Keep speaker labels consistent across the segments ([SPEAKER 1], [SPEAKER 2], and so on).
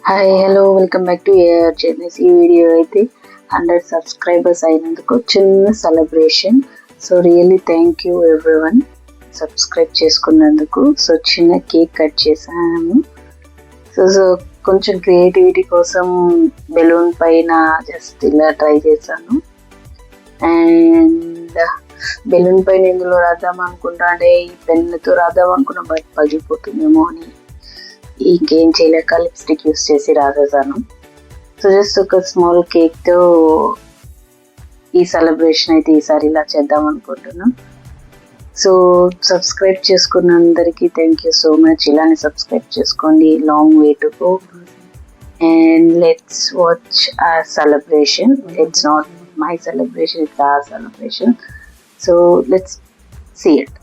[SPEAKER 1] Hi hello welcome back to AR channels. ఈ video అయితే 100 subscribers అయినందుకు చిన్న celebration. So really thank you everyone subscribe చేసుకున్నందుకు. So చిన్న కేక్ కట్ చేశాను. సో కొంచెం క్రియేటివిటీ కోసం బెలూన్ పైన జస్ట్ ఇలా ట్రై చేశాను. అండ్ బెలూన్ పైన ఎందులో రాద్దాం అనుకుంటా అంటే ఈ పెన్నుతో రాద్దాం అనుకున్నా, బట్ పగిలిపోతుందేమో అని ఇంకేం చేయలేక లిప్స్టిక్ యూస్ చేసి రాసేసాను. సో జస్ట్ ఒక స్మాల్ కేక్తో ఈ సెలబ్రేషన్ అయితే ఈసారి ఇలా చేద్దాం అనుకుంటున్నాం. సో సబ్స్క్రైబ్ చేసుకున్న అందరికీ థ్యాంక్ యూ సో మచ్. ఇలానే సబ్స్క్రైబ్ చేసుకోండి. Long way to go and let's watch our celebration. It's not my celebration, it's our celebration. So let's see it.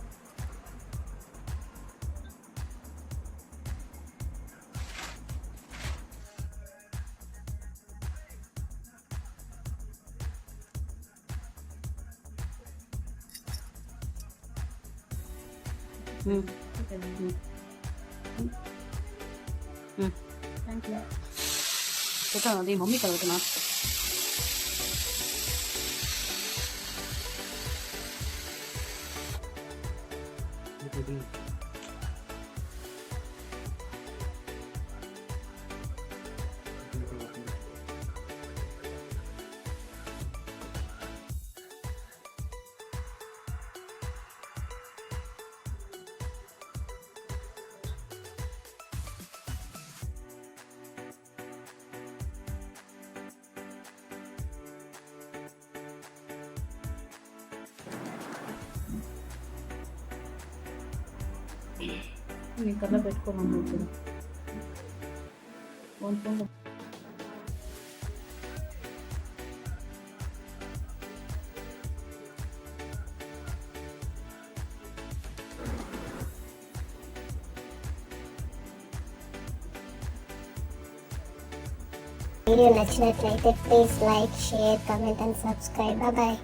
[SPEAKER 2] Thank you. Betul, nanti mami kalau kena. నీ కళ్ళ పెట్టుకోమని ఇప్పుడు phone phone
[SPEAKER 3] video నచ్చినట్లయితే please like, share, comment and subscribe. Bye.